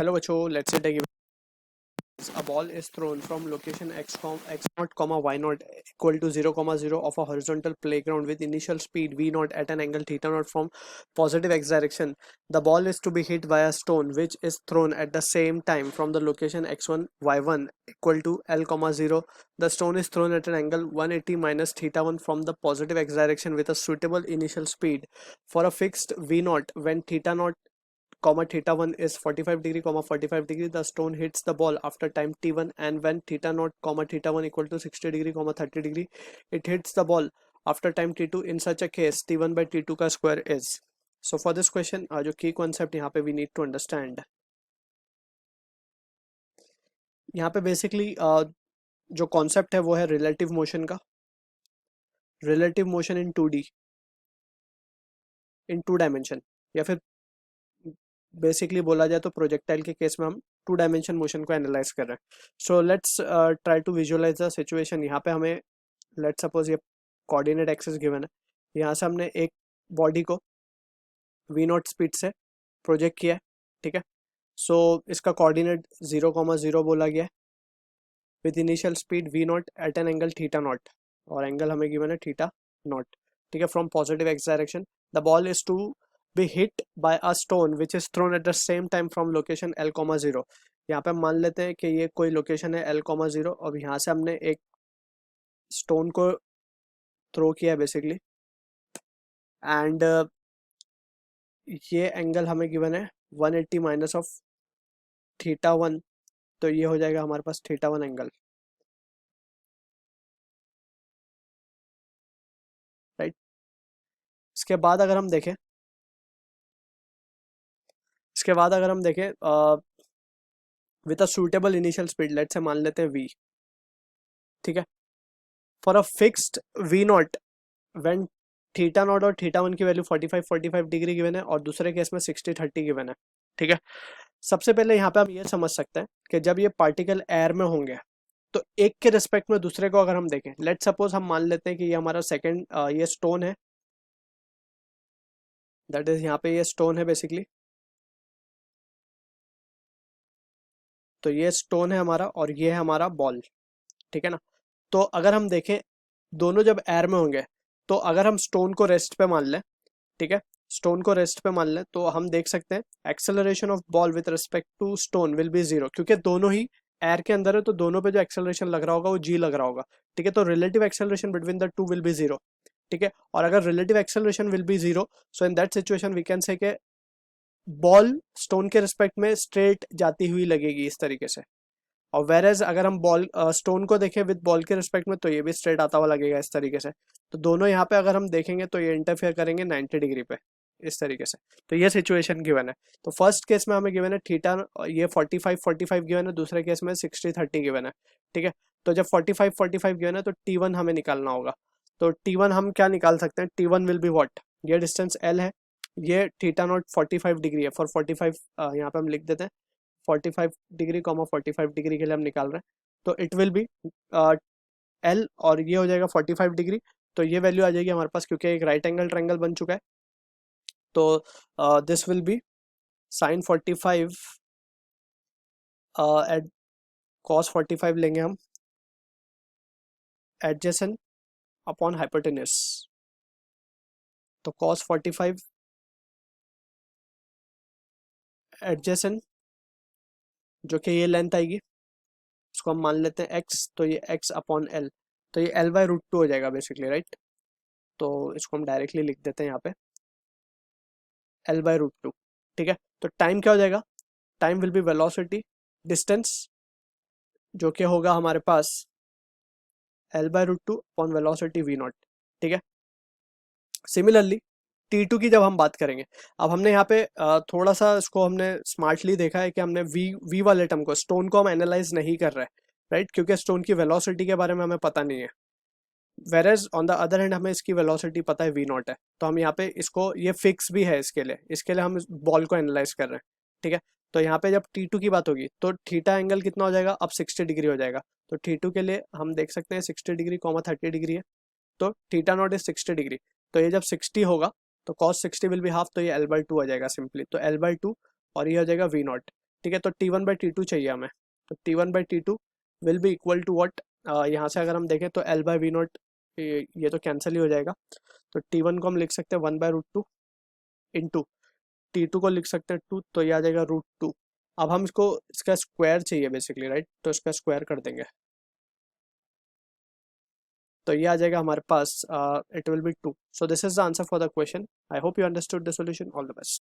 Hello, Bacho. Let's say take a ball is thrown from location x naught comma y naught equal to 0 comma 0 of a horizontal playground with initial speed v naught at an angle theta naught from positive x direction. The ball is to be hit by a stone which is thrown at the same time from the location x1 y1 equal to l comma 0. The stone is thrown at an angle 180 minus theta 1 from the positive x direction with a suitable initial speed for a fixed v naught when theta naught comma theta 1 is 45 degree comma 45 degree. The stone hits the ball after time t1, and when theta naught comma theta 1 equal to 60 degree comma 30 degree, it hits the ball after time t2. In such a case t1 by t2 का square is. So for this question जो key concept यहाँ पे we need to understand, यहाँ पे basically जो concept है वो है relative motion का, relative motion in 2D, in 2 dimension, या फिर बेसिकली बोला जाए तो प्रोजेक्टाइल के केस में हम 2 डायमेंशन मोशन को एनालाइज कर रहे हैं. So let's try to visualize the situation. यहाँ पे हमें लेट्स सपोज ये कोऑर्डिनेट एक्सिस गिवन है. यहाँ से हमने एक बॉडी को v नॉट स्पीड से प्रोजेक्ट किया है. ठीक है. सो इसका कोऑर्डिनेट 0,0 बोला गया है with initial speed v naught at an angle theta naught, और एंगल हमें गिवन है थीटा नॉट. ठीक है. From positive X direction the ball is to be hit by a stone which is thrown at the same time from location l, 0. यहाँ पे मान लेते हैं कि ये कोई लोकेशन है l, 0, और यहाँ से हमने एक स्टोन को थ्रो किया बेसिकली, एंड ये एंगल हमें गिवन है 180 माइनस ऑफ थीटा 1, तो ये हो जाएगा हमारे पास थीटा 1 एंगल. राइट. इसके बाद अगर हम देखें with a suitable initial speed, let's say मान लेते हैं v. ठीक है. For a fixed v not when theta naught और थीटा 1 की वैल्यू 45 डिग्री गिवन है, और दूसरे केस में 60-30 गिवन है. ठीक है. सबसे पहले यहाँ पे हम ये समझ सकते हैं कि जब ये पार्टिकल एयर में होंगे तो एक के रिस्पेक्ट में दूसरे को अगर हम देखें, लेट्स सपोज हम मान लेते हैं कि ये हमारा सेकंड ये स्टोन है, दैट इज यहाँ पे ये स्टोन है बेसिकली. तो ये स्टोन है हमारा और ये है हमारा बॉल. ठीक है ना. तो अगर हम देखें दोनों जब एयर में होंगे तो अगर हम स्टोन को रेस्ट पे मान लें, ठीक है, स्टोन को रेस्ट पे मान लें, तो हम देख सकते हैं acceleration of ball with respect to stone will be 0, क्योंकि दोनों ही एयर के अंदर है तो दोनों पे जो एक्सेलरेशन लग रहा होगा वो g लग रहा होगा. ठीक है. तो relative acceleration between the two will be 0. ठीक है. और अगर relative acceleration will be 0, so in that situation we can say के बॉल स्टोन के रिस्पेक्ट में स्ट्रेट जाती हुई लगेगी इस तरीके से, और वेरेज अगर हम बॉल स्टोन को देखें विद बॉल के रिस्पेक्ट में तो ये भी स्ट्रेट आता हुआ लगेगा इस तरीके से. तो दोनों यहाँ पे अगर हम देखेंगे तो ये इंटरफेयर करेंगे 90 डिग्री पे इस तरीके से. तो ये सिचुएशन गिवन है. तो फर्स्ट केस में हमें गिवन है थीटा ये 45 गिवन है, दूसरे केस में 60-30 गिवन है. ठीक है. तो जब 45 गिवन है तो T1 हमें निकालना होगा. तो T1 हम क्या निकाल सकते हैं, T1 विल बी व्हाट, ये डिस्टेंस L है, ये थीटा नॉट 45 डिग्री है. फॉर 45 यहाँ पे हम लिख देते हैं 45 डिग्री 45 डिग्री के लिए हम निकाल रहे हैं. तो इट विल बी L, और ये हो जाएगा 45 डिग्री. तो ये वैल्यू आ जाएगी हमारे पास क्योंकि एक राइट एंगल ट्रायंगल बन चुका है. तो this will be sine 45 at cos 45 लेंगे हम एडजेसेंट अपॉन हाइपोटेन्यूस. तो कॉस 45 एडजेसेंट जो कि ये लेंथ आएगी, इसको हम मान लेते हैं x, तो ये x अपॉन l, तो ये l/√2 हो जाएगा बेसिकली. राइट. तो इसको हम डायरेक्टली लिख देते हैं यहाँ पे l/√2. ठीक है. तो टाइम क्या हो जाएगा, time will be velocity distance जो कि होगा हमारे पास l/√2 upon velocity v not. ठीक है. सिमिलरली T2 की जब हम बात करेंगे, अब हमने यहाँ पे थोड़ा सा इसको हमने स्मार्टली देखा है कि हमने v वाले टर्म को, स्टोन को हम एनालाइज नहीं कर रहे हैं. राइट. क्योंकि स्टोन की वेलोसिटी के बारे में हमें पता नहीं है, वेरेज ऑन द अदर हैंड हमें इसकी वेलोसिटी पता है v नॉट है. तो हम यहाँ पे इसको, ये फिक्स भी है इसके लिए हम इस बॉल को एनालाइज कर रहे हैं. ठीक है. तो यहाँ पे जब T2 की बात होगी तो थीटा एंगल कितना हो जाएगा, अब 60 डिग्री हो जाएगा. तो T2 के लिए हम देख सकते हैं 60 डिग्री 30 डिग्री है, तो थीटा नॉट इज 60 डिग्री. तो ये जब 60 होगा तो cos 60 विल बी हाफ, तो ये l/2 आ जाएगा सिंपली. तो l/2 और ये हो जाएगा v नॉट. ठीक है, तो T1/T2 चाहिए हमें। तो T1/T2 will be equal to what, यहाँ से अगर हम देखें तो L/V0, ये तो कैंसिल ही हो जाएगा। तो T1 को हम लिख सकते हैं 1/√2 इंटू T2 को लिख सकते हैं 2, तो ये आ जाएगा √2। अब हम इसको, इसका स्क्वायर चाहिए बेसिकली, राइट, तो इसका स्क्वायर कर देंगे, तो ये आ जाएगा हमारे पास, it will be 2। So this is the answer for the question. I hope you understood the solution. All the best.